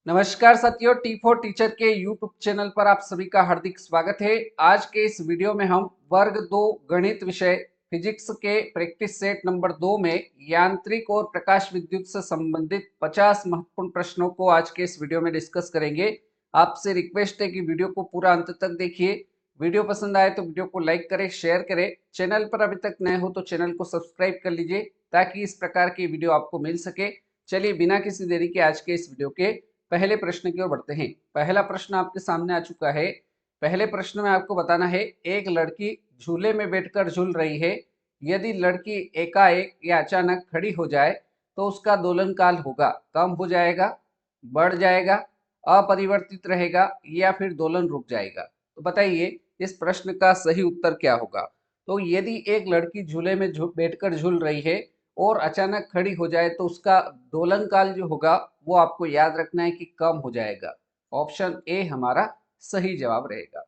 नमस्कार साथियों, T4 teacher के यूट्यूब चैनल पर आप सभी का हार्दिक स्वागत है। आज के इस वीडियो में हम वर्ग 2 गणित विषय फिजिक्स के प्रैक्टिस सेट नंबर 2 में यांत्रिक और प्रकाश विद्युत से संबंधित 50 महत्वपूर्ण प्रश्नों को आज के इस वीडियो में डिस्कस करेंगे। आपसे रिक्वेस्ट है कि वीडियो को पूरा अंत तक देखिए। वीडियो पसंद आए तो वीडियो को लाइक करें, शेयर करें। चैनल पर अभी तक नए हो तो चैनल को सब्सक्राइब कर लीजिए ताकि इस प्रकार की वीडियो आपको मिल सके। चलिए बिना किसी देरी के आज के इस वीडियो के पहले प्रश्न की ओर बढ़ते हैं। पहला प्रश्न आपके सामने आ चुका है। पहले प्रश्न में आपको बताना है, एक लड़की झूले में बैठकर झूल रही है। यदि लड़की एकाएक या अचानक खड़ी हो जाए तो उसका दोलन काल होगा, कम हो जाएगा, बढ़ जाएगा, अपरिवर्तित रहेगा या फिर दोलन रुक जाएगा। तो बताइए इस प्रश्न का सही उत्तर क्या होगा। तो यदि एक लड़की झूले में बैठकर झूल रही है और अचानक खड़ी हो जाए तो उसका दोलन काल जो होगा वो आपको याद रखना है कि कम हो जाएगा। ऑप्शन ए हमारा सही जवाब रहेगा।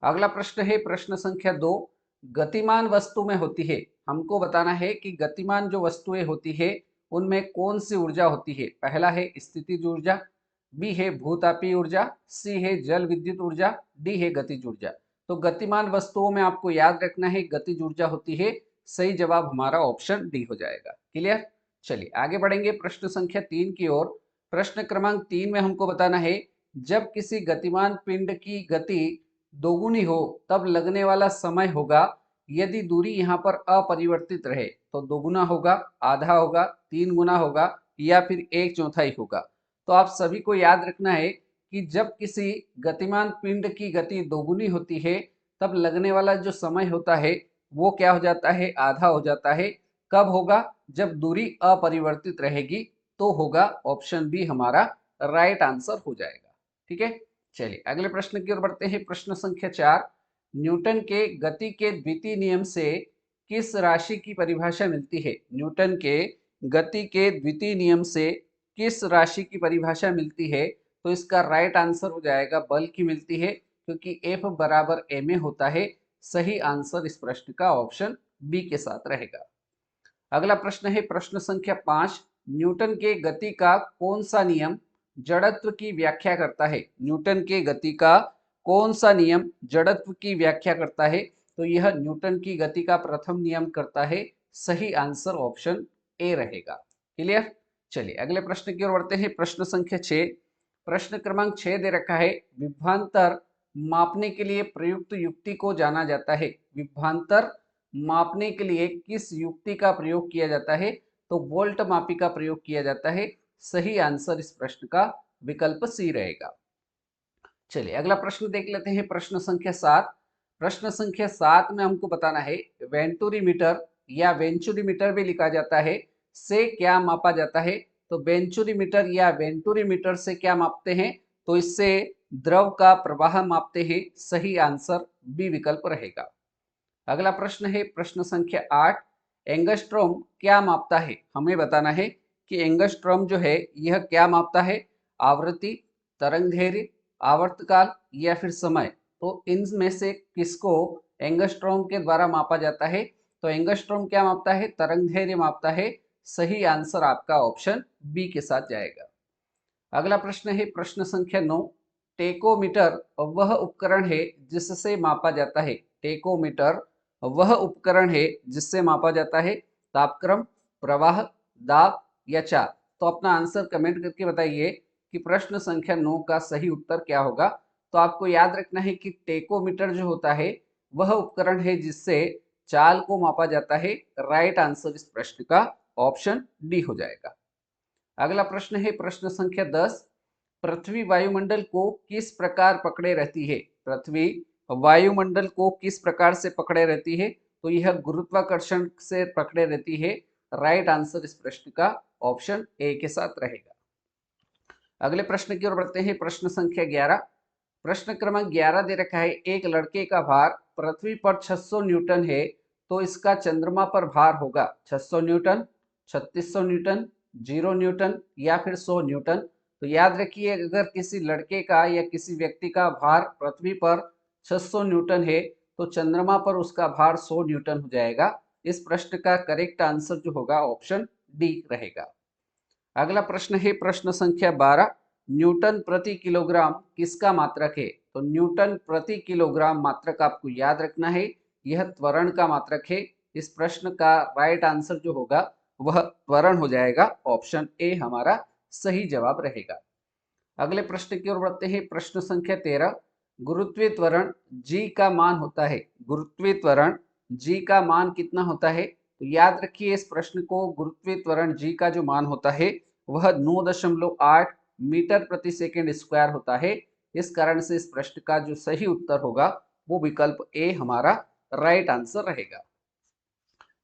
अगला प्रश्न है प्रश्न संख्या 2। गतिमान वस्तु में होती है, हमको बताना है कि गतिमान जो वस्तुएं होती है उनमें कौन सी ऊर्जा होती है। पहला है स्थितिज ऊर्जा, बी है भूतापीय ऊर्जा, सी है जल विद्युत ऊर्जा, डी है गतिज ऊर्जा। तो गतिमान वस्तुओं में आपको याद रखना है गतिज ऊर्जा होती है। सही जवाब हमारा ऑप्शन डी हो जाएगा। क्लियर। चलिए आगे बढ़ेंगे प्रश्न संख्या 3 की ओर। प्रश्न क्रमांक 3 में हमको बताना है, जब किसी गतिमान पिंड की गति दोगुनी हो तब लगने वाला समय होगा। यदि दूरी यहाँ पर अपरिवर्तित रहे तो दोगुना होगा, आधा होगा, 3 गुना होगा या फिर 1/4 होगा। तो आप सभी को याद रखना है कि जब किसी गतिमान पिंड की गति दोगुनी होती है तब लगने वाला जो समय होता है वो क्या हो जाता है, आधा हो जाता है। कब होगा, जब दूरी अपरिवर्तित रहेगी तो होगा। ऑप्शन बी हमारा राइट आंसर हो जाएगा। ठीक है। चलिए अगले प्रश्न की ओर बढ़ते हैं। प्रश्न संख्या 4। न्यूटन के गति के द्वितीय नियम से किस राशि की परिभाषा मिलती है। न्यूटन के गति के द्वितीय नियम से किस राशि की परिभाषा मिलती है। तो इसका राइट आंसर हो जाएगा बल की मिलती है, क्योंकि F बराबर ma होता है। सही आंसर इस प्रश्न का ऑप्शन बी के साथ रहेगा। अगला प्रश्न है प्रश्न संख्या 5। न्यूटन के गति का कौन सा नियम जड़त्व की व्याख्या करता है। न्यूटन के गति का कौन सा नियम जड़त्व की व्याख्या करता है। तो यह न्यूटन की गति का प्रथम नियम करता है। सही आंसर ऑप्शन ए रहेगा। क्लियर। चलिए अगले प्रश्न की ओर बढ़ते हैं। प्रश्न संख्या 6। प्रश्न क्रमांक 6 दे रखा है, विभवांतर मापने के लिए प्रयुक्त युक्ति को जाना जाता है। विभवांतर मापने के लिए किस युक्ति का प्रयोग किया जाता है। तो वोल्ट मापी का प्रयोग किया जाता है। सही आंसर इस प्रश्न का विकल्प सी रहेगा। चलिए अगला प्रश्न देख लेते हैं। प्रश्न संख्या 7। प्रश्न संख्या 7 में हमको बताना है, वेंटुरीमीटर या वेंचुरीमीटर भी लिखा जाता है से क्या मापा जाता है। तो वेंचुरीमीटर या वेंटुरीमीटर से क्या मापते हैं। तो इससे द्रव का प्रवाह मापते हैं। सही आंसर बी विकल्प रहेगा। अगला प्रश्न है प्रश्न संख्या 8। एंगस्ट्रॉम क्या मापता है। हमें बताना है कि एंगस्ट्रॉम जो है यह क्या मापता है। आवृत्ति, तरंगदैर्घ्य, आवर्तकाल या फिर समय। तो इनमें से किसको एंगस्ट्रॉम के द्वारा मापा जाता है। तो एंगस्ट्रॉम क्या मापता है, तरंगदैर्घ्य मापता है। सही आंसर आपका ऑप्शन बी के साथ जाएगा। अगला प्रश्न है प्रश्न संख्या 9। टेकोमीटर वह उपकरण है जिससे मापा जाता है। टेकोमीटर वह उपकरण है जिससे मापा जाता है तापक्रम, प्रवाह, दाब या चाप। तो अपना आंसर कमेंट करके बताइए कि प्रश्न संख्या 9 का सही उत्तर क्या होगा। तो आपको याद रखना है कि टेकोमीटर जो होता है वह उपकरण है जिससे चाल को मापा जाता है। राइट आंसर इस प्रश्न का ऑप्शन डी हो जाएगा। अगला प्रश्न है प्रश्न संख्या 10। पृथ्वी वायुमंडल को किस प्रकार पकड़े रहती है। पृथ्वी वायुमंडल को किस प्रकार से पकड़े रहती है। तो यह गुरुत्वाकर्षण से पकड़े रहती है। राइट आंसर इस प्रश्न का ऑप्शन ए के साथ रहेगा। अगले प्रश्न की ओर बढ़ते हैं। प्रश्न संख्या 11। प्रश्न क्रमांक 11 दे रखा है, एक लड़के का भार पृथ्वी पर 600 न्यूटन है तो इसका चंद्रमा पर भार होगा 600 न्यूटन, 3600 न्यूटन, 0 न्यूटन या फिर 100 न्यूटन। तो याद रखिए अगर किसी लड़के का या किसी व्यक्ति का भार पृथ्वी पर 600 न्यूटन है तो चंद्रमा पर उसका भार 100 न्यूटन हो जाएगा। इस प्रश्न का करेक्ट आंसर जो होगा ऑप्शन डी रहेगा। अगला प्रश्न है प्रश्न संख्या 12। न्यूटन प्रति किलोग्राम किसका मात्रक है? तो न्यूटन प्रति किलोग्राम मात्रक आपको याद रखना है, यह त्वरण का मात्रक है। इस प्रश्न का राइट आंसर जो होगा वह त्वरण हो जाएगा, ऑप्शन ए हमारा सही जवाब रहेगा। अगले प्रश्न की ओर बढ़ते हैं, प्रश्न संख्या 13। गुरुत्वीय त्वरण जी का मान होता है, गुरुत्वीय त्वरण जी का मान कितना होता है? तो याद रखिए इस प्रश्न को, गुरुत्वीय त्वरण जी का जो मान होता है वह 9.8 मीटर प्रति सेकंड स्क्वायर होता है। इस कारण से इस प्रश्न का जो सही उत्तर होगा वो विकल्प ए हमारा राइट आंसर रहेगा।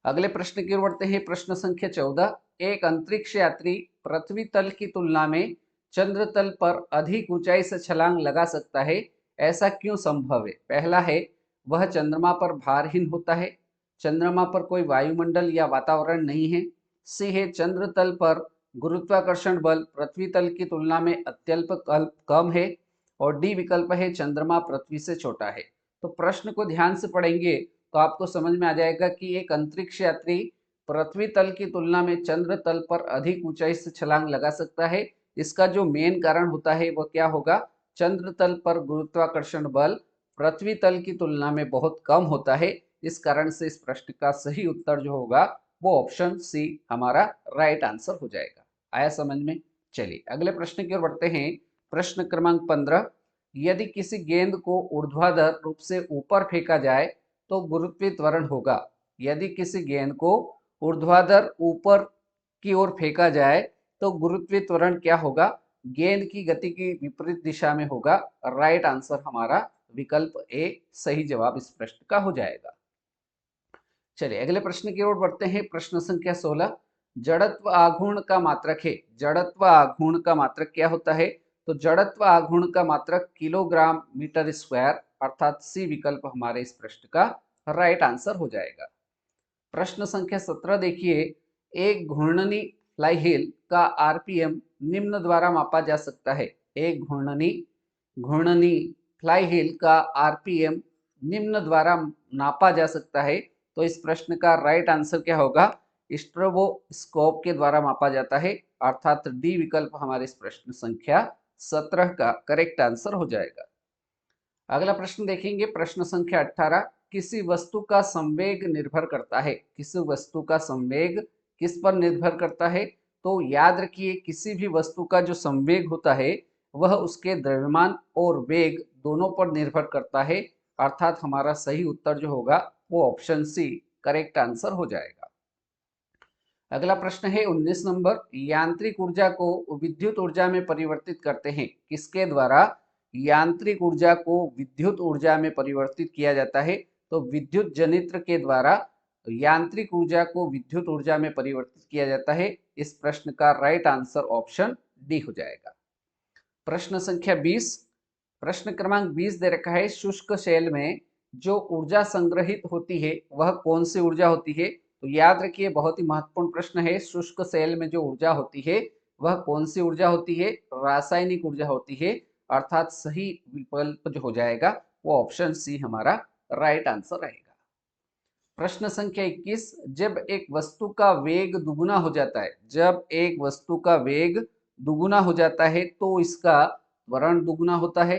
अगले प्रश्न की ओर बढ़ते हैं, प्रश्न संख्या 14। एक अंतरिक्ष यात्री पृथ्वी तल की तुलना में चंद्र तल पर अधिक ऊंचाई से छलांग लगा सकता है, ऐसा क्यों संभव है? पहला है वह चंद्रमा पर भारहीन होता है, चंद्रमा पर कोई वायुमंडल या वातावरण नहीं है। सी है चंद्र तल पर गुरुत्वाकर्षण बल पृथ्वी तल की तुलना में अत्यल्प कम है। और डी विकल्प है चंद्रमा पृथ्वी से छोटा है। तो प्रश्न को ध्यान से पढ़ेंगे तो आपको समझ में आ जाएगा कि एक अंतरिक्ष यात्री पृथ्वी तल की तुलना में चंद्र तल पर अधिक ऊंचाई से छलांग लगा सकता है। इसका जो मेन कारण होता है वह क्या होगा? चंद्र तल पर गुरुत्वाकर्षण बल पृथ्वी तल की तुलना में बहुत कम होता है। इस कारण से इस प्रश्न का सही उत्तर जो होगा वो ऑप्शन सी हमारा राइट आंसर हो जाएगा। आया समझ में? चलिए अगले प्रश्न की ओर बढ़ते हैं, प्रश्न क्रमांक 15। यदि किसी गेंद को ऊर्ध्वाधर रूप से ऊपर फेंका जाए तो गुरुत्वीय त्वरण होगा। यदि किसी गेंद को ऊर्ध्वाधर ऊपर की ओर फेंका जाए तो गुरुत्वीय त्वरण क्या होगा? गेंद की गति की विपरीत दिशा में होगा। राइट आंसर हमारा विकल्प ए सही जवाब इस प्रश्न का हो जाएगा। चलिए अगले प्रश्न की ओर बढ़ते हैं, प्रश्न संख्या 16। जड़त्व आघूर्ण का मात्रक है, जड़त्व आघूर्ण का मात्रक क्या होता है? तो जड़त्व आघूर्ण का मात्रक किलोग्राम मीटर स्क्वायर, अर्थात सी विकल्प हमारे इस प्रश्न का राइट आंसर हो जाएगा। प्रश्न संख्या 17 देखिए, एक घूर्णनी फ्लाई व्हील का आरपीएम निम्न द्वारा मापा जा सकता है। एक घूर्णनी घूर्णनी फ्लाई व्हील का आरपीएम निम्न द्वारा नापा जा सकता है। तो इस प्रश्न का राइट आंसर क्या होगा? स्ट्रोबोस्कोप के द्वारा मापा जाता है, अर्थात डी विकल्प हमारे इस प्रश्न संख्या 17 का करेक्ट आंसर हो जाएगा। अगला प्रश्न देखेंगे, प्रश्न संख्या 18। किसी वस्तु का संवेग निर्भर करता है, किसी वस्तु का संवेग किस पर निर्भर करता है? तो याद रखिए किसी भी वस्तु का जो संवेग होता है वह उसके द्रव्यमान और वेग दोनों पर निर्भर करता है, अर्थात हमारा सही उत्तर जो होगा वो ऑप्शन सी करेक्ट आंसर हो जाएगा। अगला प्रश्न है 19 नंबर। यांत्रिक ऊर्जा को विद्युत ऊर्जा में परिवर्तित करते हैं, किसके द्वारा यांत्रिक ऊर्जा को विद्युत ऊर्जा में परिवर्तित किया जाता है? तो विद्युत जनित्र के द्वारा यांत्रिक ऊर्जा को विद्युत ऊर्जा में परिवर्तित किया जाता है। इस प्रश्न का राइट आंसर ऑप्शन डी हो जाएगा। प्रश्न संख्या 20। प्रश्न क्रमांक 20 दे रखा है, शुष्क शेल में जो ऊर्जा संग्रहित होती है वह कौन सी ऊर्जा होती है? तो याद रखिए बहुत ही महत्वपूर्ण प्रश्न है, शुष्क सेल में जो ऊर्जा होती है वह कौन सी ऊर्जा होती है? रासायनिक ऊर्जा होती है, अर्थात सही विकल्प जो हो जाएगा वो ऑप्शन सी हमारा राइट आंसर रहेगा। प्रश्न संख्या 21। जब एक वस्तु का वेग दुगुना हो जाता है, जब एक वस्तु का वेग दुगुना हो जाता है तो इसका त्वरण दुगुना होता है।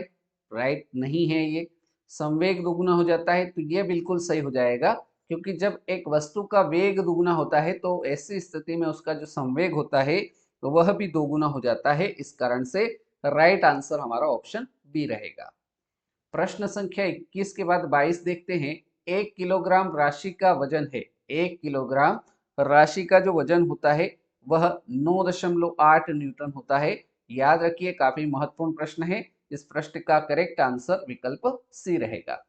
राइट नहीं है ये, संवेग दुगुना हो जाता है तो ये बिल्कुल सही हो जाएगा, क्योंकि जब एक वस्तु का वेग दुगुना होता है तो ऐसी स्थिति में उसका जो संवेग होता है तो वह भी दोगुना हो जाता है। इस कारण से राइट आंसर हमारा ऑप्शन बी रहेगा। प्रश्न संख्या 21 के बाद 22 देखते हैं। 1 किलोग्राम राशि का वजन है, 1 किलोग्राम राशि का जो वजन होता है वह 9.8 न्यूटन होता है। याद रखिए काफी महत्वपूर्ण प्रश्न है, इस प्रश्न का करेक्ट आंसर विकल्प सी रहेगा।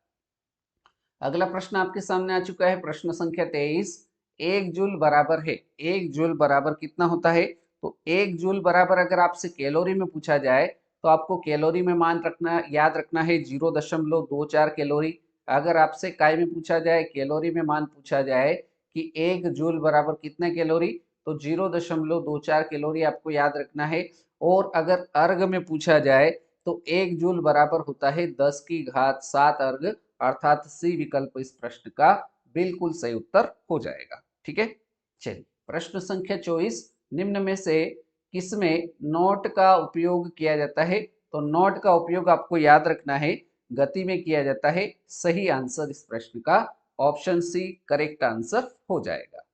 अगला प्रश्न आपके सामने आ चुका है, प्रश्न संख्या 23। 1 जूल बराबर है, 1 जूल बराबर कितना होता है? तो 1 जूल बराबर अगर आपसे कैलोरी में पूछा जाए तो आपको कैलोरी में मान रखना, याद रखना है 0.24 कैलोरी। अगर आपसे काय में पूछा जाए, कैलोरी में मान पूछा जाए कि 1 जूल बराबर कितने कैलोरी, तो 0.24 कैलोरी आपको याद रखना है। और अगर अर्घ में पूछा जाए तो 1 जूल बराबर होता है 10⁻7 अर्घ, अर्थात सी विकल्प इस प्रश्न का बिल्कुल सही उत्तर हो जाएगा। ठीक है, चलिए प्रश्न संख्या 24। निम्न में से किसमें नॉट का उपयोग किया जाता है? तो नॉट का उपयोग आपको याद रखना है, गति में किया जाता है। सही आंसर इस प्रश्न का ऑप्शन सी करेक्ट आंसर हो जाएगा।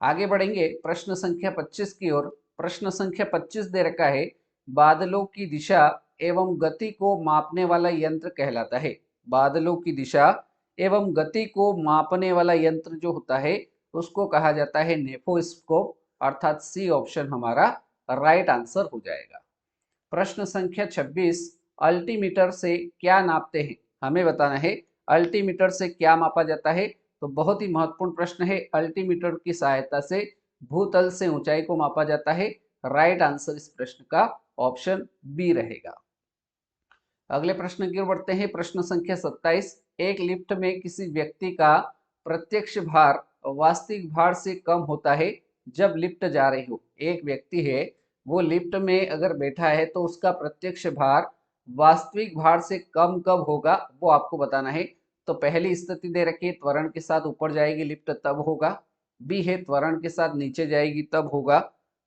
आगे बढ़ेंगे प्रश्न संख्या 25 की ओर। प्रश्न संख्या 25 दे रखा है, बादलों की दिशा एवं गति को मापने वाला यंत्र कहलाता है। बादलों की दिशा एवं गति को मापने वाला यंत्र जो होता है उसको कहा जाता है नेफोस्कोप, अर्थात सी ऑप्शन हमारा राइट आंसर हो जाएगा। प्रश्न संख्या 26, अल्टीमीटर से क्या नापते हैं? हमें बताना है अल्टीमीटर से क्या मापा जाता है। तो बहुत ही महत्वपूर्ण प्रश्न है। अल्टीमीटर की सहायता से भूतल से ऊंचाई को मापा जाता है। राइट आंसर इस प्रश्न का ऑप्शन बी रहेगा। अगले प्रश्न की ओर बढ़ते हैं। प्रश्न संख्या 27, एक लिफ्ट में किसी व्यक्ति का प्रत्यक्ष भार वास्तविक भार से कम होता है जब लिफ्ट जा रही हो। एक व्यक्ति है, वो लिफ्ट में अगर बैठा है तो उसका प्रत्यक्ष भार वास्तविक भार से कम कब होगा, वो आपको बताना है। तो पहली स्थिति दे रखी है, त्वरण के साथ ऊपर जाएगी लिफ्ट तब होगा। बी है त्वरण के साथ नीचे जाएगी तब होगा।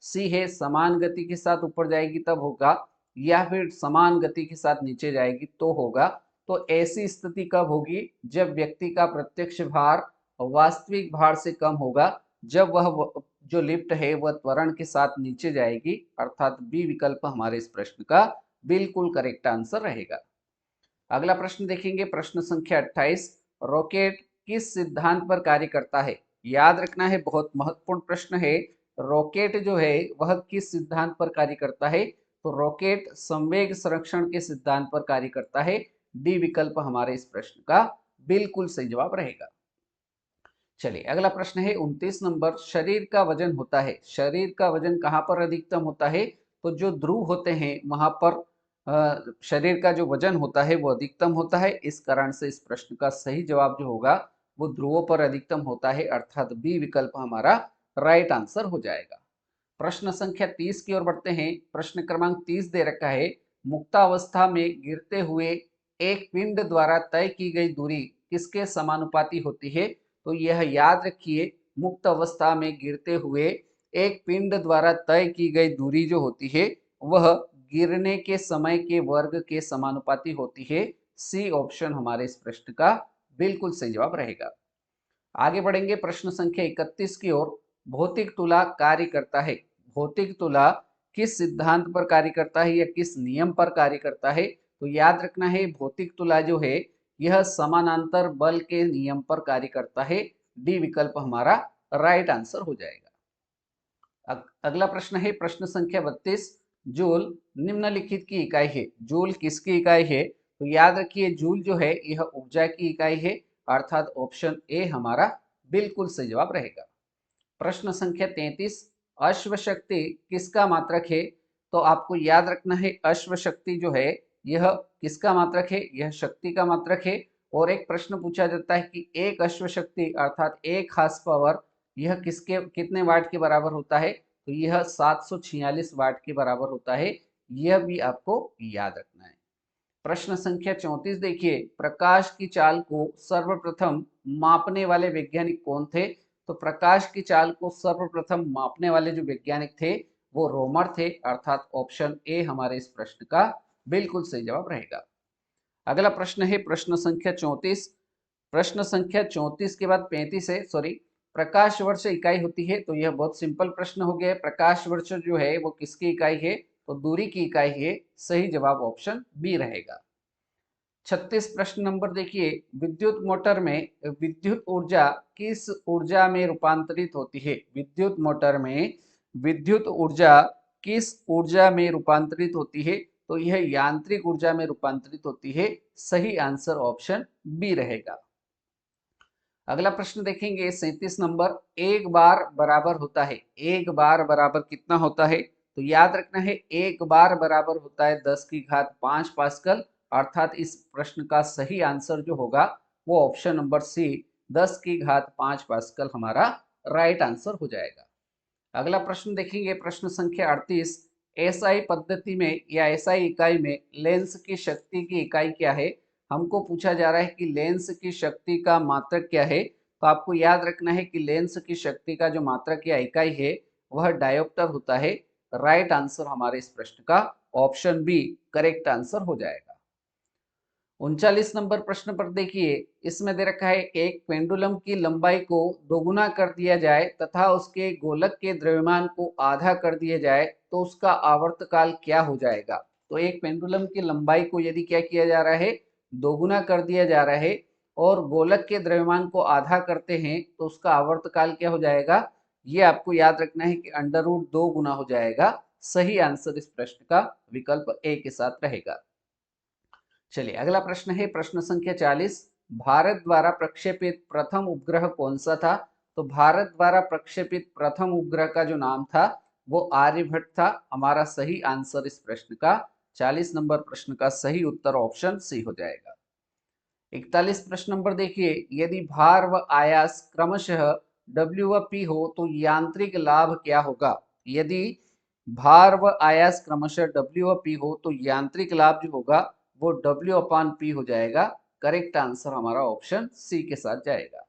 सी है समान गति के साथ ऊपर जाएगी तब होगा, या फिर समान गति के साथ नीचे जाएगी तो होगा। तो ऐसी स्थिति कब होगी? जब व्यक्ति का प्रत्यक्ष भार वास्तविक भार से कम होगा, जब वह जो लिफ्ट है वह त्वरण के साथ नीचे जाएगी, अर्थात बी विकल्प हमारे इस प्रश्न का बिल्कुल करेक्ट आंसर रहेगा। अगला प्रश्न देखेंगे, प्रश्न संख्या 28, रॉकेट किस सिद्धांत पर कार्य करता है? याद रखना है, बहुत महत्वपूर्ण प्रश्न है। रॉकेट जो है वह किस सिद्धांत पर कार्य करता है? तो रॉकेट संवेग संरक्षण के सिद्धांत पर कार्य करता है। डी विकल्प हमारे इस प्रश्न का बिल्कुल सही जवाब रहेगा। चलिए अगला प्रश्न है 29 नंबर, शरीर का वजन होता है। शरीर का वजन कहाँ पर अधिकतम होता है? तो जो ध्रुव होते हैं वहां पर शरीर का जो वजन होता है वो अधिकतम होता है। इस कारण से इस प्रश्न का सही जवाब जो होगा वो ध्रुवों पर अधिकतम होता है, अर्थात बी विकल्प हमारा राइट आंसर हो जाएगा। प्रश्न संख्या 30 की ओर बढ़ते हैं। प्रश्न क्रमांक 30 दे रखा है, मुक्तावस्था में गिरते हुए एक पिंड द्वारा तय की गई दूरी किसके समानुपाती होती है? तो यह याद रखिए, मुक्त अवस्था में गिरते हुए एक पिंड द्वारा तय की गई दूरी जो होती है वह गिरने के समय के वर्ग के समानुपाती होती है। सी ऑप्शन हमारे इस प्रश्न का बिल्कुल सही जवाब रहेगा। आगे बढ़ेंगे प्रश्न संख्या 31 की ओर। भौतिक तुला कार्य करता है। भौतिक तुला किस सिद्धांत पर कार्य करता है या किस नियम पर कार्य करता है? तो याद रखना है, भौतिक तुला जो है यह समानांतर बल के नियम पर कार्य करता है। डी विकल्प हमारा राइट आंसर हो जाएगा। अगला प्रश्न है प्रश्न संख्या 32, जूल निम्नलिखित की इकाई है। जूल किसकी इकाई है? तो याद रखिए, जूल जो है यह ऊर्जा की इकाई है, अर्थात ऑप्शन ए हमारा बिल्कुल सही जवाब रहेगा। प्रश्न संख्या 33, अश्व शक्ति किसका मात्रक है? तो आपको याद रखना है, अश्व शक्ति जो है यह किसका मात्रक है? यह शक्ति का मात्रक है। और एक प्रश्न पूछा जाता है कि एक अश्व शक्ति अर्थात एक हार्स पावर यह किसके कितने वाट के बराबर होता है? तो यह 746 वाट के बराबर होता है। यह भी आपको याद रखना है। प्रश्न संख्या 34 देखिए, प्रकाश की चाल को सर्वप्रथम मापने वाले वैज्ञानिक कौन थे? तो प्रकाश की चाल को सर्वप्रथम मापने वाले जो वैज्ञानिक थे वो रोमर थे, अर्थात ऑप्शन ए हमारे इस प्रश्न का बिल्कुल सही जवाब रहेगा। अगला प्रश्न है प्रश्न संख्या 34। प्रश्न संख्या 34 के बाद 35 है, सॉरी, प्रकाश वर्ष इकाई होती है। तो यह बहुत सिंपल प्रश्न हो गया है। प्रकाश वर्ष जो है वो किसकी इकाई है? तो दूरी की इकाई है। सही जवाब ऑप्शन बी रहेगा। 36 प्रश्न नंबर देखिए, विद्युत मोटर में विद्युत ऊर्जा किस ऊर्जा में रूपांतरित होती है? विद्युत मोटर में विद्युत ऊर्जा किस ऊर्जा में रूपांतरित होती है? तो यह यांत्रिक ऊर्जा में रूपांतरित होती है। सही आंसर ऑप्शन बी रहेगा। अगला प्रश्न देखेंगे 37 नंबर, एक बार बराबर होता है। एक बार बराबर कितना होता है? तो याद रखना है, एक बार बराबर होता है 10 की घात 5 पास्कल, अर्थात इस प्रश्न का सही आंसर जो होगा वो ऑप्शन नंबर सी 10 की घात 5 पास्कल हमारा राइट आंसर हो जाएगा। अगला प्रश्न देखेंगे प्रश्न संख्या 38, एसआई पद्धति में या एसआई इकाई में लेंस की शक्ति की इकाई क्या है? हमको पूछा जा रहा है कि लेंस की शक्ति का मात्रक क्या है। तो आपको याद रखना है कि लेंस की शक्ति का जो मात्रक या इकाई है वह डायोप्टर होता है। राइट आंसर हमारे इस प्रश्न का ऑप्शन बी करेक्ट आंसर हो जाएगा। 39 नंबर प्रश्न पर देखिए, इसमें दे रखा है एक पेंडुलम की लंबाई को दोगुना कर दिया जाए तथा उसके गोलक के द्रव्यमान को आधा कर दिया जाए तो उसका आवर्तकाल क्या हो जाएगा। तो एक पेंडुलम की लंबाई को यदि क्या किया जा रहा है, दोगुना कर दिया जा रहा है और गोलक के द्रव्यमान को आधा करते हैं तो उसका आवर्तकाल क्या हो जाएगा। ये आपको याद रखना है कि अंडर रूट 2 गुना हो जाएगा। सही आंसर इस प्रश्न का विकल्प ए के साथ रहेगा। चलिए अगला प्रश्न है प्रश्न संख्या 40। भारत द्वारा प्रक्षेपित प्रथम उपग्रह कौन सा था। तो भारत द्वारा प्रक्षेपित प्रथम उपग्रह का जो नाम था वो आर्यभट्ट था। हमारा सही आंसर इस प्रश्न का 40 नंबर प्रश्न का सही उत्तर ऑप्शन सी हो जाएगा। 41 प्रश्न नंबर देखिए, यदि भार व आयास क्रमशः W व P हो तो यांत्रिक लाभ क्या होगा। यदि भार व आयास क्रमशः W व P हो तो यांत्रिक लाभ जो होगा वो W/P हो जाएगा। करेक्ट आंसर हमारा ऑप्शन सी के साथ जाएगा।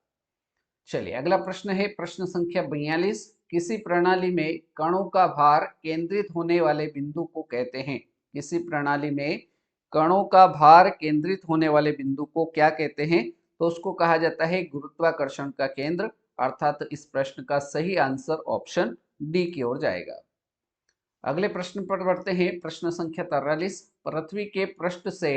चलिए अगला प्रश्न है प्रश्न संख्या 42। किसी प्रणाली में कणों का भार केंद्रित होने वाले बिंदु को कहते हैं। किसी प्रणाली में कणों का भार केंद्रित होने वाले बिंदु को क्या कहते हैं। तो उसको कहा जाता है गुरुत्वाकर्षण का केंद्र। अर्थात इस प्रश्न का सही आंसर ऑप्शन डी की ओर जाएगा। अगले प्रश्न पर बढ़ते हैं प्रश्न संख्या 43। पृथ्वी के पृष्ठ से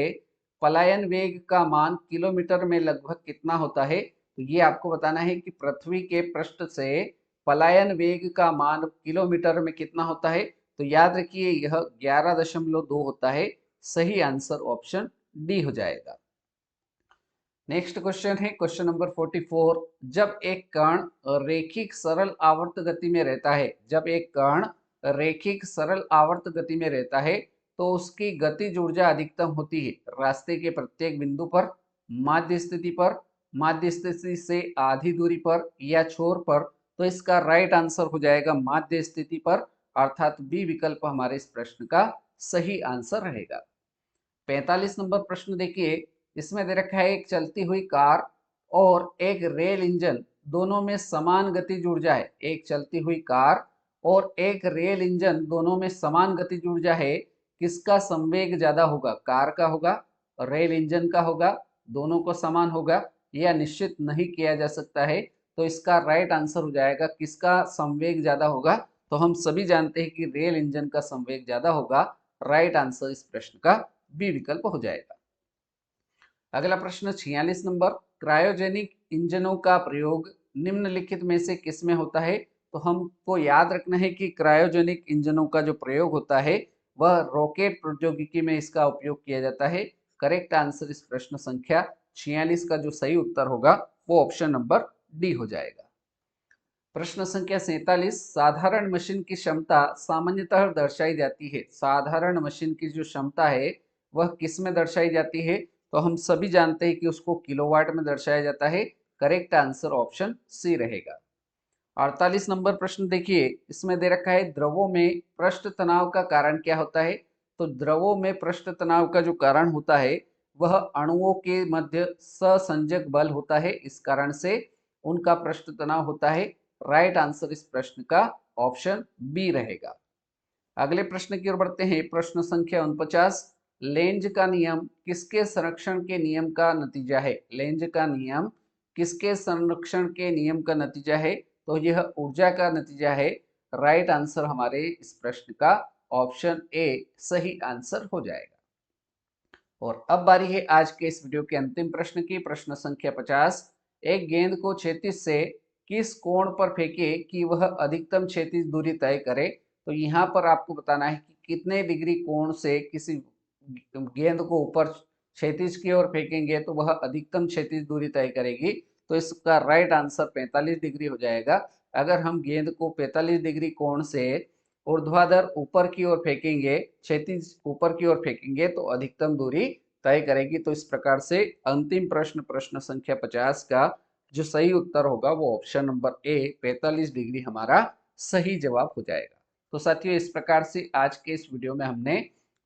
पलायन वेग का मान किलोमीटर में लगभग कितना होता है। तो ये आपको बताना है कि पृथ्वी के पृष्ठ से पलायन वेग का मान किलोमीटर में कितना होता है। तो याद रखिए यह 11.2 होता है। सही आंसर ऑप्शन डी हो जाएगा। नेक्स्ट क्वेश्चन है क्वेश्चन नंबर 44। जब एक कण रैखिक सरल आवर्त गति में रहता है, जब एक कण रैखिक सरल आवर्त गति में रहता है तो उसकी गतिज ऊर्जा अधिकतम होती है रास्ते के प्रत्येक बिंदु पर, माध्य स्थिति पर, माध्य स्थिति से आधी दूरी पर या छोर पर। तो इसका राइट आंसर हो जाएगा माध्य स्थिति पर। अर्थात बी विकल्प हमारे इस प्रश्न का सही आंसर रहेगा। 45 नंबर प्रश्न देखिए, इसमें दे रखा है एक चलती हुई कार और एक रेल इंजन दोनों में समान गतिज ऊर्जा है। एक चलती हुई कार और एक रेल इंजन दोनों में समान गतिज ऊर्जा है। किसका संवेग ज्यादा होगा, कार का होगा, रेल इंजन का होगा, दोनों को समान होगा, यह निश्चित नहीं किया जा सकता है। तो इसका राइट आंसर हो जाएगा किसका संवेग ज्यादा होगा। तो हम सभी जानते हैं कि रेल इंजन का संवेग ज्यादा होगा। राइट आंसर इस प्रश्न का बी विकल्प हो जाएगा। अगला प्रश्न 46 नंबर। क्रायोजेनिक इंजनों का प्रयोग निम्नलिखित में से किसमें होता है। तो हमको याद रखना है कि क्रायोजेनिक इंजनों का जो प्रयोग होता है वह रॉकेट प्रौद्योगिकी में इसका उपयोग किया जाता है। करेक्ट आंसर इस प्रश्न संख्या 46 का जो सही उत्तर होगा वो ऑप्शन नंबर डी हो जाएगा। प्रश्न संख्या 47। साधारण मशीन की क्षमता सामान्यतः दर्शाई जाती है। साधारण मशीन की जो क्षमता है वह किस में दर्शाई जाती है। तो हम सभी जानते हैं कि उसको किलोवाट में दर्शाया जाता है। करेक्ट आंसर ऑप्शन सी रहेगा। 48 नंबर प्रश्न देखिए, इसमें दे रखा है द्रवों में पृष्ठ तनाव का कारण क्या होता है। तो द्रवों में पृष्ठ तनाव का जो कारण होता है वह अणुओं के मध्य सहसंजक बल होता है। इस कारण से उनका पृष्ठ तनाव होता है। राइट आंसर इस प्रश्न का ऑप्शन बी रहेगा। अगले प्रश्न की ओर बढ़ते हैं प्रश्न संख्या 49। लेंज का नियम किसके संरक्षण के नियम का नतीजा है। लेंज का नियम किसके संरक्षण के नियम का नतीजा है। तो यह ऊर्जा का नतीजा है। राइट आंसर हमारे इस प्रश्न का ऑप्शन ए सही आंसर हो जाएगा। और अब बारी है आज के इस वीडियो के अंतिम प्रश्न की। प्रश्न संख्या 50। एक गेंद को क्षैतिज से किस कोण पर फेंके कि वह अधिकतम क्षैतिज दूरी तय करे। तो यहाँ पर आपको बताना है कि कितने डिग्री कोण से किसी गेंद को ऊपर क्षैतिज की ओर फेंकेंगे तो वह अधिकतम क्षैतिज दूरी तय करेगी। तो इसका राइट आंसर 45 डिग्री हो जाएगा। अगर हम गेंद को 45 डिग्री कोण से ऊर्ध्वाधर ऊपर की ओर फेंकेंगे, क्षैतिज ऊपर की ओर फेंकेंगे तो अधिकतम दूरी तय करेगी। तो इस प्रकार से अंतिम प्रश्न प्रश्न संख्या 50 का जो सही उत्तर होगा वो ऑप्शन नंबर ए 45 डिग्री हमारा सही जवाब हो जाएगा। तो साथियों इस प्रकार से आज के इस वीडियो में हमने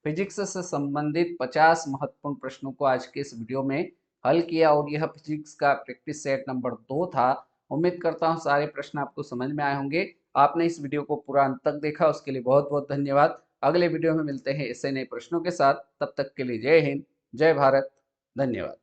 फिजिक्स से संबंधित 50 महत्वपूर्ण प्रश्नों को आज के इस वीडियो में हल किया और यह फिजिक्स का प्रैक्टिस सेट नंबर 2 था। उम्मीद करता हूँ सारे प्रश्न आपको समझ में आए होंगे। आपने इस वीडियो को पूरा अंत तक देखा, उसके लिए बहुत बहुत धन्यवाद। अगले वीडियो में मिलते हैं ऐसे नए प्रश्नों के साथ। तब तक के लिए जय हिंद, जय भारत, धन्यवाद।